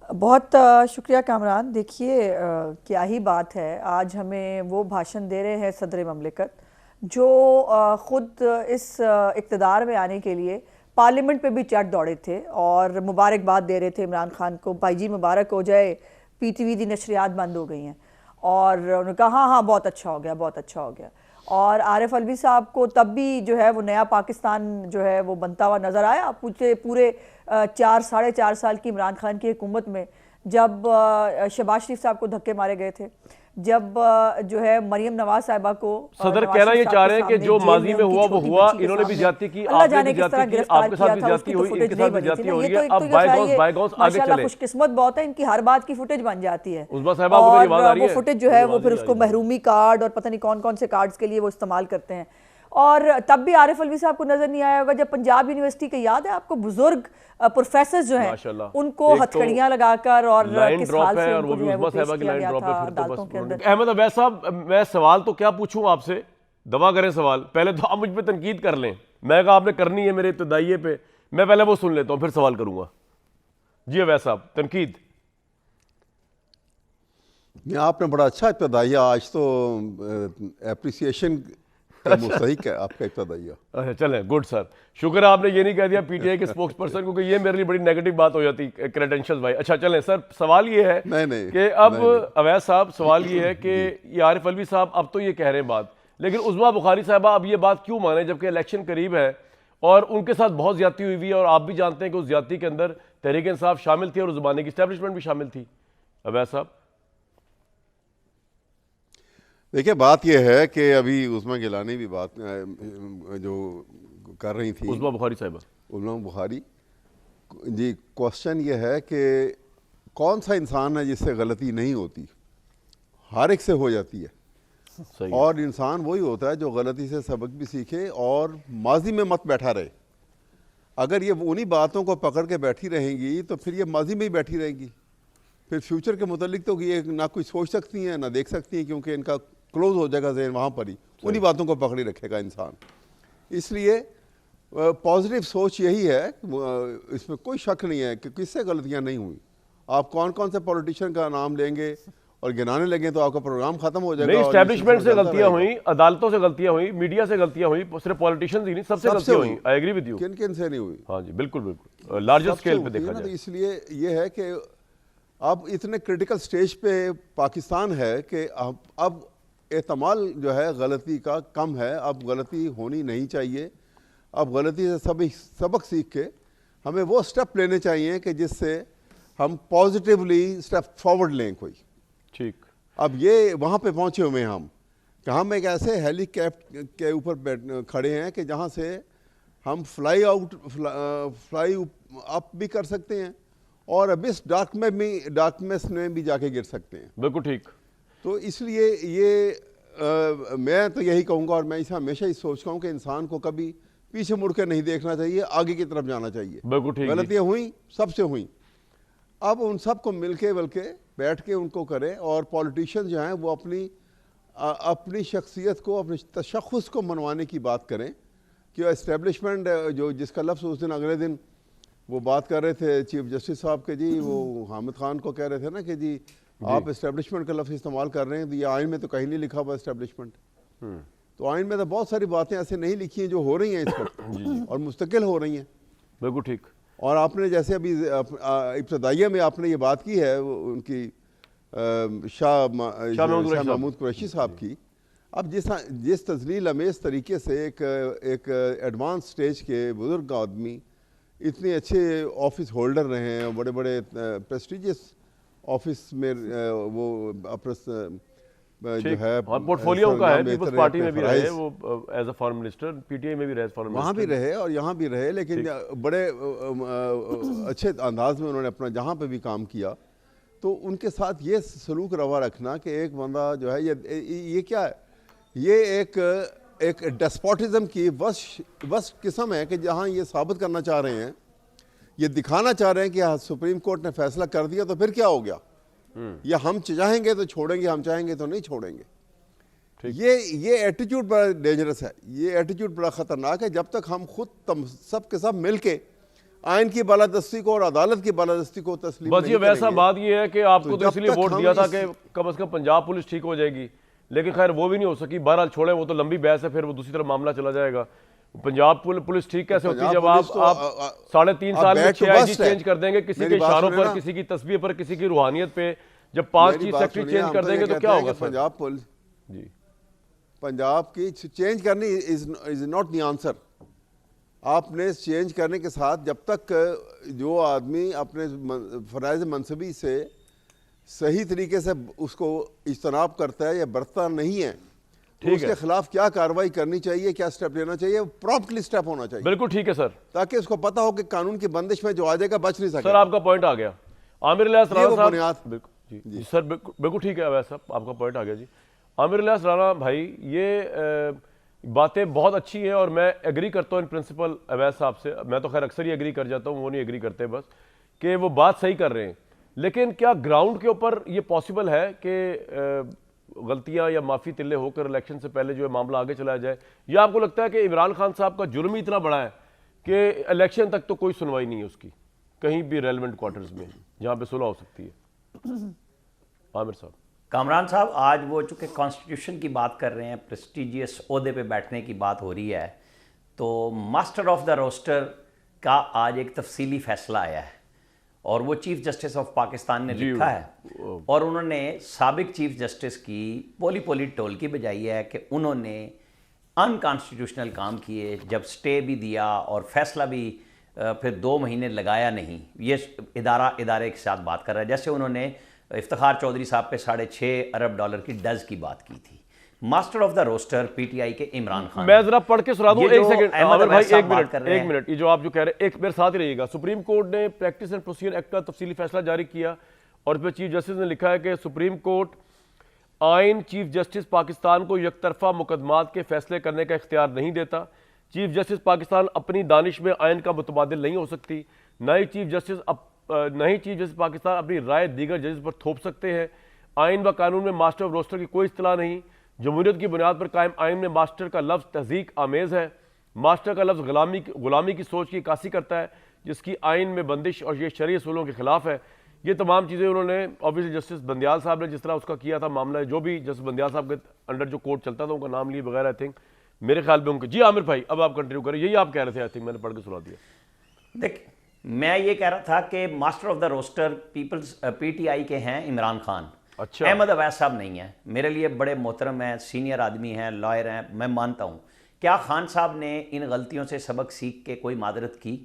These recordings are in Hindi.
बहुत शुक्रिया कामरान। देखिए क्या ही बात है, आज हमें वो भाषण दे रहे हैं सदर ममलिकत जो ख़ुद इस इक़्तिदार में आने के लिए पार्लियामेंट पे भी चढ़ दौड़े थे और मुबारकबाद दे रहे थे इमरान खान को, भाई जी मुबारक हो जाए, पीटीवी की नशरियात बंद हो गई हैं। और उन्होंने कहा हाँ हाँ बहुत अच्छा हो गया, बहुत अच्छा हो गया। और आरिफ अलवी साहब को तब भी जो है वो नया पाकिस्तान जो है वो बनता हुआ नज़र आया। पूरे पूरे 4 साढ़े 4 साल की इमरान खान की हुकूमत में, जब शहबाज शरीफ साहब को धक्के मारे गए थे, जब जो है मरियम नवाज साहिबा को सदर नवाज कहना शरीफ ये साहब चाह के रहे हैं कि सामने जो जेल माजी में में उनकी हुआ वो छोटी हुआ, बच्ची के इन्होंने भी सामने ज्यादती की, अल्लाह आपने जाने भी किस तरह ज्यादती की, गिरफ्तार आपके साथ किया भी था, ज्यादती उसकी तो हुई, फुटेज इनके नहीं साथ भी बनी थी ज्यादती ना। हो ये रही तो है। एक तो अब जो है बायगॉन्स ये बायगॉन्स आगे माशाल्लाह चले। खुशकिस्मत बहुत है, इनकी हर बात की फुटेज बन जाती है। उस्मा साहब आपको मेरी आवाज आ और रही है? वो फुटेज जो है मेरी वो आवाज फिर नहीं आ उसको रही है। महरूमी कार्ड और पता नहीं कौन कौन से कार्ड्स के लिए वो इस्तेमाल करते हैं। और तब भी आरिफ अलवी साहब को नजर नहीं आया होगा जब पंजाब यूनिवर्सिटी के, याद है आपको, बुजुर्ग प्रोफेसर जो हैं उनको माशाल्लाह, एक तो हथकड़ियां लगाकर और लाइन किस ड्रॉप हाल है से और उनको वो जो भी है वो उस्मा पेश साहबा की किया लाइन गया ड्रॉप है, था फिर तो बस अदालतों के अंदर। अहमद अवैस साहब, मैं सवाल तो क्या पूछूं आपसे, दवा करें सवाल, पहले तो आप मुझ पे तनकीद कर लें। मैं कहा आपने करनी है मेरे इब्तदाइये पे, मैं पहले वो सुन लेता हूं फिर सवाल करूंगा। जी अवैस साहब, तनकीद। आपने बड़ा अच्छा इब्तदाइया, आज तो एप्रिसिएशन का मुस्तहिक है आपका इब्तदाइया। अच्छा चलें, गुड सर, शुक्र है आपने ये नहीं कह दिया पीटीआई के स्पोक्स पर्सन, क्योंकि ये मेरे लिए बड़ी नेगेटिव बात हो जाती क्रेडेंशियल्स भाई। अच्छा चलें सर, सवाल ये है नहीं कि अब नहीं, नहीं। अवैस साहब, सवाल ये है कि ये आरिफ अलवी साहब अब तो ये कह रहे हैं बात, लेकिन उज़्मा बुखारी साहबा अब ये बात क्यों माने जबकि इलेक्शन करीब है और उनके साथ बहुत ज्यादती हुई है, और आप भी जानते हैं कि उस ज्यादती के अंदर तहरीक इंसाफ शामिल थी और उस ज़माने की इस्टेब्लिशमेंट भी शामिल थी। अवैस साहब देखिए, बात यह है कि अभी उस्मा गिलानी भी बात जो कर रही थी, उज़्मा बुखारी साहिबा, उस्मा बुखारी जी, क्वेश्चन ये है कि कौन सा इंसान है जिससे गलती नहीं होती? हर एक से हो जाती है। सही और इंसान वही होता है जो गलती से सबक भी सीखे और माजी में मत बैठा रहे। अगर ये उन्हीं बातों को पकड़ के बैठी रहेंगी तो फिर ये माजी में ही बैठी रहेंगी, फिर फ्यूचर के मुतालिक तो ये ना कुछ सोच सकती हैं ना देख सकती हैं, क्योंकि इनका क्लोज हो जाएगा जहन वहाँ पर ही, उन्हीं बातों को पकड़े रखेगा इंसान। इसलिए पॉजिटिव सोच यही है, इसमें कोई शक नहीं है कि किससे गलतियाँ नहीं हुई। आप कौन कौन से पॉलिटिशियन का नाम लेंगे और गिनाने लगे तो आपका प्रोग्राम खत्म हो जाएगा। नहीं, एस्टेब्लिशमेंट से गलतियां हुई, अदालतों से गलतियां हुई, मीडिया से गलतियां हुई, सिर्फ पॉलिटिशियंस ही नहीं, सबसे गलतियां हुई। I agree with you. किन किन से नहीं हुई? हाँ जी, बिल्कुल बिल्कुल, लार्जर स्केल पे देखा जाए। तो इसलिए ये है कि अब इतने क्रिटिकल स्टेज पे पाकिस्तान है कि अब एहतमाल जो है गलती का कम है, अब गलती होनी नहीं चाहिए। अब गलती से सभी सबक सीख के हमें वो स्टेप लेने चाहिए कि जिससे हम पॉजिटिवली स्टेप फॉरवर्ड लें कोई। ठीक, अब ये वहाँ पे पहुँचे हुए हैं हम कि हम एक ऐसे हेलीकैप के ऊपर खड़े हैं कि जहाँ से हम फ्लाई अप भी कर सकते हैं और अब इस डार्कनेस में भी जाके गिर सकते हैं। बिल्कुल ठीक। तो इसलिए ये मैं तो यही कहूँगा, और मैं इसे हमेशा ही सोचता हूँ कि इंसान को कभी पीछे मुड़ के नहीं देखना चाहिए, आगे की तरफ जाना चाहिए। बिल्कुल ठीक। गलतियाँ हुई, सबसे हुई, अब उन सबको मिलके बल्कि बैठ के उनको करें। और पॉलिटिशियन जो हैं वो अपनी शख्सियत को, अपने तशख़्ख़ुस को मनवाने की बात करें कि इस्टेब्लिशमेंट जो जिसका लफ्ज़ उस दिन अगले दिन वो बात कर रहे थे चीफ जस्टिस साहब के, जी वो हामिद खान को कह रहे थे ना कि जी आप इस्टेब्लिशमेंट का लफ्ज़ इस्तेमाल कर रहे हैं, तो ये आइन में तो कहीं नहीं लिखा हुआ इस्टेब्लिशमेंट। तो आइन में तो बहुत सारी बातें ऐसे नहीं लिखी हैं जो हो रही हैं इस वक्त और मुस्तकिल हो रही हैं। बिल्कुल ठीक। और आपने जैसे अभी इब्तदाइया में आपने ये बात की है उनकी शाह महमूद कुरैशी साहब की, अब जिस तजलील अमेज़ तरीके से एक एडवांस स्टेज के बुज़ुर्ग आदमी इतने अच्छे ऑफिस होल्डर रहे हैं, बड़े बड़े प्रेस्टिजियस ऑफिस में वो जो है पोर्टफोलियो का है, पीपल्स पार्टी में भी रहे वो as a foreign minister, PTI में भी रहे फॉरेन मिनिस्टर, वहाँ भी रहे और यहाँ भी रहे, लेकिन बड़े अच्छे अंदाज में उन्होंने अपना जहाँ पे भी काम किया। तो उनके साथ ये सलूक रवा रखना कि एक बंदा जो है ये क्या है, ये एक डेस्पोटिज्म की बस किस्म है कि जहाँ ये साबित करना चाह रहे हैं, ये दिखाना चाह रहे हैं कि हाँ सुप्रीम कोर्ट ने फैसला कर दिया तो फिर क्या हो गया, या हम चाहेंगे तो छोड़ेंगे, हम चाहेंगे तो नहीं छोड़ेंगे। ये एटीट्यूड बड़ा डेंजरस है, ये एटीट्यूड बड़ा ख़तरनाक है। जब तक हम खुद सब के सब मिल के आइन की बालादस्ती को और अदालत की बालादस्ती को तस्लीम बस नहीं ये वैसा करेंगे। बात ये है कि आपको तो जब इसलिए तक वोट हम दिया था इस- कि कम से कम पंजाब पुलिस ठीक हो जाएगी, लेकिन खैर वो भी नहीं हो सकी। बहरहाल छोड़े, वो तो लंबी बहस है, फिर वो दूसरी तरफ मामला चला जाएगा। पंजाब पुलिस ठीक कैसे होती है जब पंजाब पुलिस तो आप 3.5 साल में बैक टू 6 आईजी बस्ट है। चेंज कर देंगे, किसी के मेरी बात इशारों सुनिए पर, ना। किसी की तस्वीर पर, किसी की रूहानियत पे जब 5 मेरी चीफ बात सेक्रेटरी सुनिए, चेंज हम कर तो देंगे ये तो कहते क्या हैं होगा कि सर? पंजाब पुलिस, जी पंजाब की चेंज करनी इज नॉट द आंसर। आपने चेंज करने के साथ जब तक जो आदमी अपने फराइज मनसबी से सही तरीके से उसको इज्तनाब करता है या बरतता नहीं है, तो ठीक उसके है। खिलाफ क्या कार्रवाई करनी चाहिए, क्या स्टेप लेना चाहिए, प्रॉम्प्टली स्टेप होना चाहिए, बिल्कुल ठीक है सर। ताकि उसको पता हो कि कानून की बंदिश में जो आ जाएगा बच नहीं सर सकेगा। आपका पॉइंट आ गया। आमिर इलियास ये राणा वो साहब, बुनियाद। बिल्कुल जी सर, बिल्कुल ठीक है अवैस साहब, आपका पॉइंट आ गया जी। आमिर इलियास राणा भाई, ये बातें बहुत अच्छी हैं और मैं एग्री करता हूँ इन प्रिंसिपल अवैस साहब से। मैं तो खैर अक्सर ही एग्री कर जाता हूँ, वो नहीं एग्री करते बस, कि वो बात सही कर रहे हैं। लेकिन क्या ग्राउंड के ऊपर ये पॉसिबल है कि गलतियां या माफ़ी तिल्ले होकर इलेक्शन से पहले जो है मामला आगे चलाया जाए, या आपको लगता है कि इमरान खान साहब का जुर्म ही इतना बड़ा है कि इलेक्शन तक तो कोई सुनवाई नहीं है उसकी कहीं भी रेलेवेंट क्वार्टर्स में जहां पे सुलह हो सकती है? आमिर साहब। कामरान साहब, आज वो चूँकि कॉन्स्टिट्यूशन की बात कर रहे हैं, प्रेस्टिजियस ओहदे पे बैठने की बात हो रही है, तो मास्टर ऑफ द रोस्टर का आज एक तफसीली फैसला आया है और वो चीफ जस्टिस ऑफ पाकिस्तान ने लिखा है और उन्होंने साबिक चीफ जस्टिस की पोली पोली टोल की बजाई है कि उन्होंने अनकॉन्स्टिट्यूशनल काम किए, जब स्टे भी दिया और फैसला भी फिर 2 महीने लगाया नहीं। ये इदारे के साथ बात कर रहा है। जैसे उन्होंने इफ्तिखार चौधरी साहब पे $6.5 अरब की डज की बात की थी। Master of the roster PTI के इमरान खान। मैं जरा पढ़ के सुना दूं, एक सेकंड आमिर भाई, एक एक मिनट, ये जो आप जो कह रहे हैं, एक मेरे साथ ही रहिएगा। सुप्रीम कोर्ट ने प्रैक्टिस एंड प्रोसीजर एक्ट का तफसीली फैसला जारी किया और इस पर चीफ जस्टिस ने लिखा है कि सुप्रीम कोर्ट आइन चीफ जस्टिस पाकिस्तान को यकतरफा मुकदमात के फैसले करने का इख्तियार नहीं देता। चीफ जस्टिस पाकिस्तान अपनी दानिश में आइन का मुतबादिल नहीं हो सकती। न ही चीफ जस्टिस पाकिस्तान अपनी राय दीगर जजेस पर थोप सकते हैं। आइन व कानून में मास्टर ऑफ रोस्टर की कोई इस्तिलाह नहीं। जमहूरियत की बुनियाद पर कायम आइन में मास्टर का लफ्ज़ तहज़ीक आमेज़ है। मास्टर का लफ्ज़ गुलामी की सोच की कासी करता है, जिसकी आइन में बंदिश और ये शरई असूलों के खिलाफ है। ये तमाम चीज़ें उन्होंने ऑब्वियसली जस्टिस बंदियाल साहब ने जिस तरह उसका किया था मामला, जो भी जस्टिस बंदियाल साहब के अंडर जो कोर्ट चलता था, उनका नाम लिए बगैर आई थिंक मेरे ख्याल में उनके। जी आमिर भाई, अब आप कंटिन्यू करें, यही आप कह रहे थे, आई थिंक मैंने पढ़ के सुना दिया। देख, मैं ये कह रहा था कि master of the roster PTI के हैं इमरान खान। अच्छा। अहमद अवैस साहब नहीं है। मेरे लिए बड़े मोहतरम हैं, सीनियर आदमी हैं, लॉयर हैं, मैं मानता हूँ। क्या खान साहब ने इन गलतियों से सबक सीख के कोई मादरत की,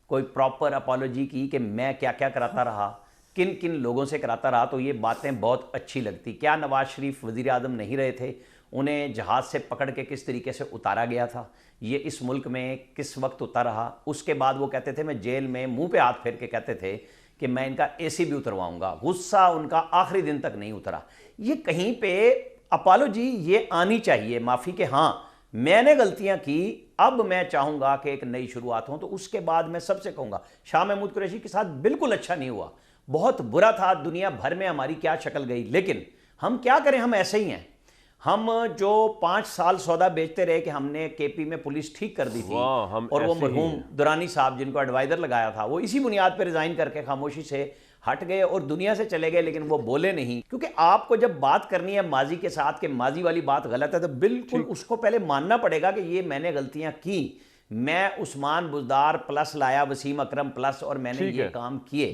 कोई प्रॉपर अपॉलोजी की कि मैं क्या क्या कराता रहा, किन किन लोगों से कराता रहा, तो ये बातें बहुत अच्छी लगती। क्या नवाज शरीफ वज़ीर आज़म नहीं रहे थे, उन्हें जहाज़ से पकड़ के किस तरीके से उतारा गया था, ये इस मुल्क में किस वक्त उतारा रहा। उसके बाद वो कहते थे, मैं जेल में मुंह पे हाथ फेर के कहते थे कि मैं इनका एसी भी उतरवाऊंगा। गुस्सा उनका आखिरी दिन तक नहीं उतरा। ये कहीं पे अपॉलोजी ये आनी चाहिए, माफ़ी के हाँ मैंने गलतियां की, अब मैं चाहूंगा कि एक नई शुरुआत हो। तो उसके बाद मैं सबसे कहूंगा, शाह महमूद कुरैशी के साथ बिल्कुल अच्छा नहीं हुआ, बहुत बुरा था, दुनिया भर में हमारी क्या शक्ल गई। लेकिन हम क्या करें, हम ऐसे ही हैं। हम जो 5 साल सौदा बेचते रहे कि हमने केपी में पुलिस ठीक कर दी थी, और वो मरहूम दुरानी साहब जिनको एडवाइजर लगाया था, वो इसी बुनियाद पर रिजाइन करके खामोशी से हट गए और दुनिया से चले गए। लेकिन वो बोले नहीं, क्योंकि आपको जब बात करनी है माजी के साथ कि माजी वाली बात गलत है, तो बिल्कुल उसको पहले मानना पड़ेगा कि ये मैंने गलतियां की। मैं उस्मान बुज़दार प्लस लाया, वसीम अकरम प्लस, और मैंने ये काम किए।